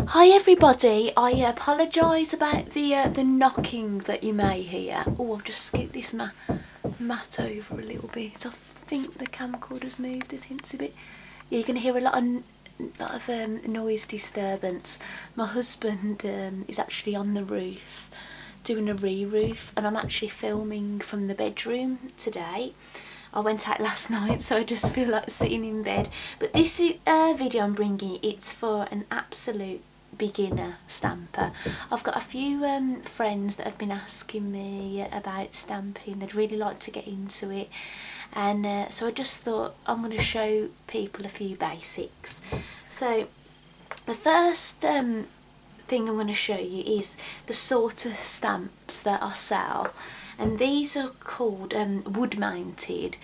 Hi everybody, I apologise about the knocking that you may hear. Oh, I'll just scoot this mat over a little bit. I think the camcorder's moved a teensy bit. Yeah, you're going to hear a lot of noise disturbance. My husband is actually on the roof doing a re-roof, and I'm actually filming from the bedroom today. I went out last night, so I just feel like sitting in bed. But this video I'm bringing, it's for an absolute beginner stamper. I've got a few friends that have been asking me about stamping. They'd really like to get into it, and so I just thought I'm going to show people a few basics. So the first thing I'm going to show you is the sort of stamps that I sell, and these are called wood mounted.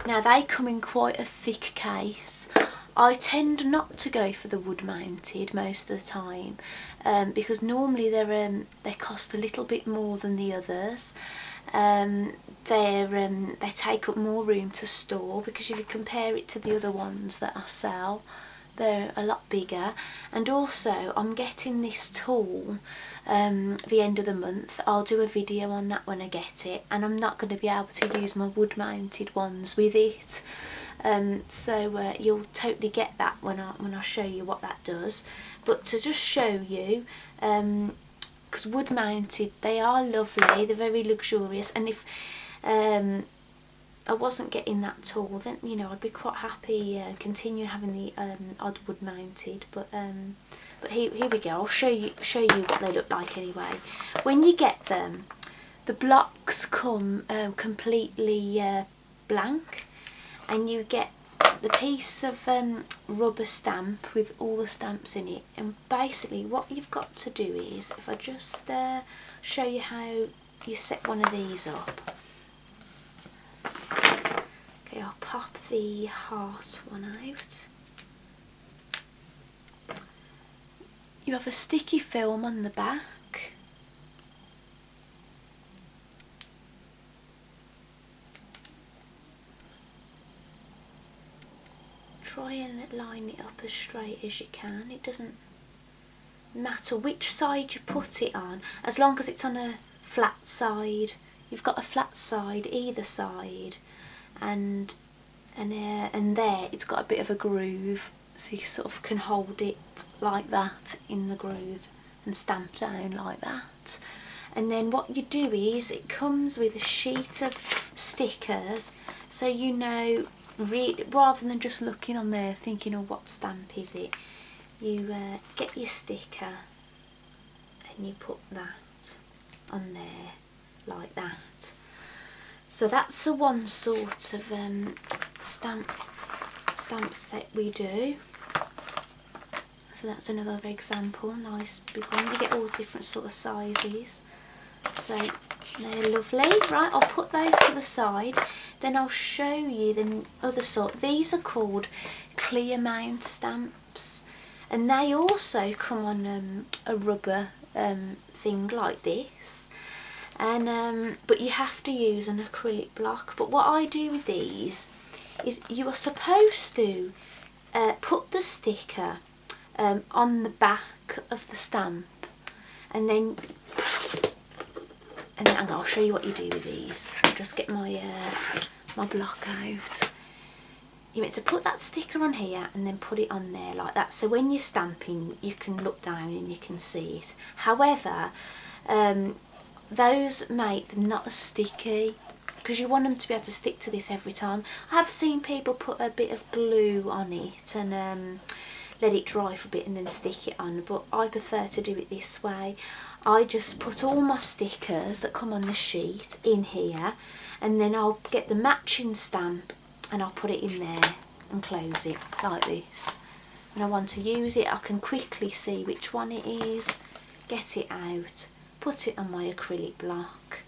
Now they come in quite a thick case. I tend not to go for the wood mounted most of the time because normally they cost a little bit more than the others. They take up more room to store, because if you compare it to the other ones that I sell, they're a lot bigger. And also I'm getting this tool the end of the month. I'll do a video on that when I get it, and I'm not going to be able to use my wood mounted ones with it. So you'll totally get that when I show you what that does. But to just show you, because wood mounted, they are lovely, they're very luxurious, and if I wasn't getting that tool, then I'd be quite happy continuing having the odd wood mounted. But here we go. I'll show you what they look like anyway. When you get them, the blocks come completely blank, and you get the piece of rubber stamp with all the stamps in it. And basically what you've got to do is, if I just show you how you set one of these up. Okay, I'll pop the heart one out. You have a sticky film on the back. Try and line it up as straight as you can. It doesn't matter which side you put it on, as long as it's on a flat side. You've got a flat side either side, and there it's got a bit of a groove, so you sort of can hold it like that in the groove and stamp down like that. And then what you do is, it comes with a sheet of stickers, so rather than just looking on there thinking, oh, what stamp is it, you get your sticker and you put that on there like that. So that's the one sort of stamp set we do. So that's another example, nice big one. You get all different sort of sizes, so they're lovely. Right, I'll put those to the side, then I'll show you the other sort. These are called clear mount stamps, and they also come on a rubber thing like this. And but you have to use an acrylic block. But what I do with these is, you are supposed to put the sticker on the back of the stamp, and then I'll show you what you do with these. I'll just get my my block out. You're meant to put that sticker on here and then put it on there like that, so when you're stamping you can look down and you can see it. However, those make them not as sticky, because you want them to be able to stick to this every time. I've seen people put a bit of glue on it and let it dry for a bit and then stick it on, but I prefer to do it this way. I just put all my stickers that come on the sheet in here, and then I'll get the matching stamp and I'll put it in there and close it like this. When I want to use it, I can quickly see which one it is, get it out, put it on my acrylic block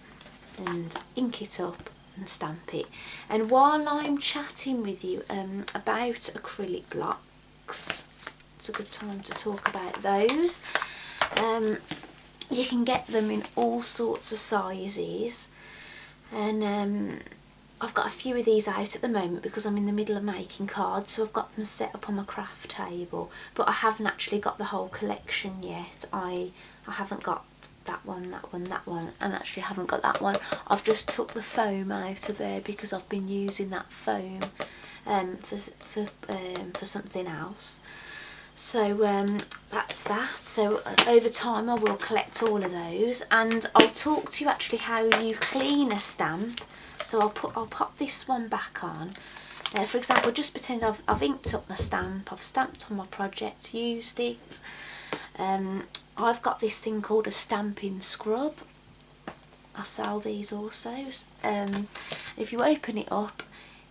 and ink it up and stamp it. And while I'm chatting with you about acrylic blocks, it's a good time to talk about those. You can get them in all sorts of sizes, and I've got a few of these out at the moment because I'm in the middle of making cards, so I've got them set up on my craft table, but I haven't actually got the whole collection yet. I haven't got that one, and actually haven't got that one. I've just took the foam out of there because I've been using that foam for something else. So that's that. So over time I will collect all of those, and I'll talk to you actually how you clean a stamp. So I'll pop this one back on. For example, just pretend I've inked up my stamp, I've stamped on my project, used it. I've got this thing called a stamping scrub. I sell these also. If you open it up,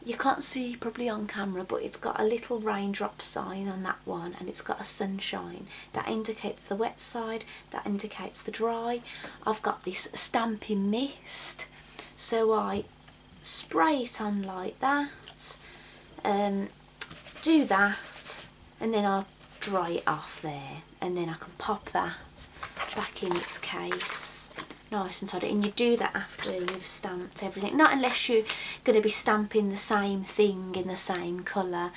you can't see probably on camera, but it's got a little raindrop sign on that one, and it's got a sunshine. That indicates the wet side, that indicates the dry. I've got this stamping mist, so I spray it on like that, do that, and then I'll dry it off there, and then I can pop that back in its case nice and tidy. And you do that after you've stamped everything, not unless you're going to be stamping the same thing in the same colour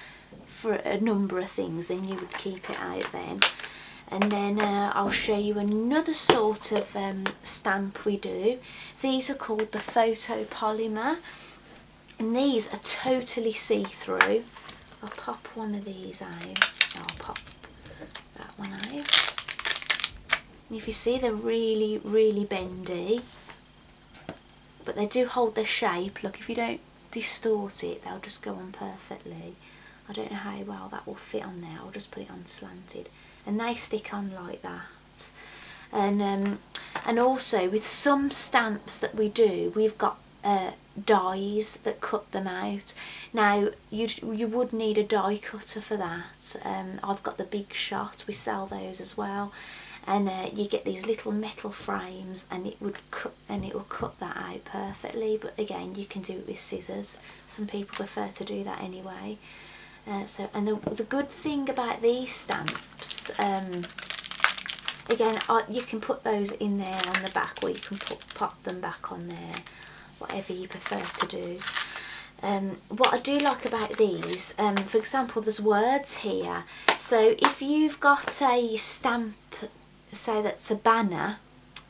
for a number of things, then you would keep it out then. And then I'll show you another sort of stamp we do. These are called the Photopolymer, and these are totally see-through. I'll pop one of these out. I'll pop that one out. And if you see, they're really, really bendy, but they do hold their shape. Look, if you don't distort it, they'll just go on perfectly. I don't know how well that will fit on there. I'll just put it on slanted, and they stick on like that. And also with some stamps that we do, we've got dies that cut them out. Now you would need a die cutter for that. I've got the Big Shot, we sell those as well, and you get these little metal frames, and it will cut that out perfectly. But again, you can do it with scissors. Some people prefer to do that anyway. And the good thing about these stamps, again, you can put those in there on the back, or you can pop them back on there, whatever you prefer to do. What I do like about these, for example, there's words here. So if you've got a stamp, say that's a banner,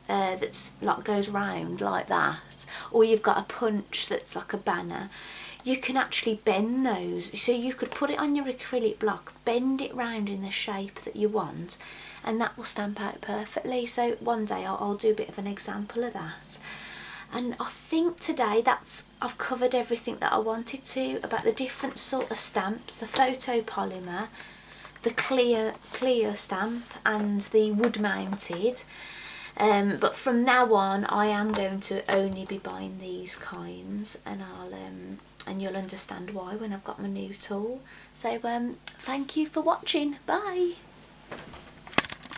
that's like goes round like that, or you've got a punch that's like a banner, you can actually bend those. So you could put it on your acrylic block, bend it round in the shape that you want, and that will stamp out perfectly. So one day I'll do a bit of an example of that. And I think today I've covered everything that I wanted to about the different sort of stamps, the photopolymer, the clear stamp, and the wood mounted. But from now on I am going to only be buying these kinds, and and you'll understand why when I've got my new tool. So thank you for watching. Bye.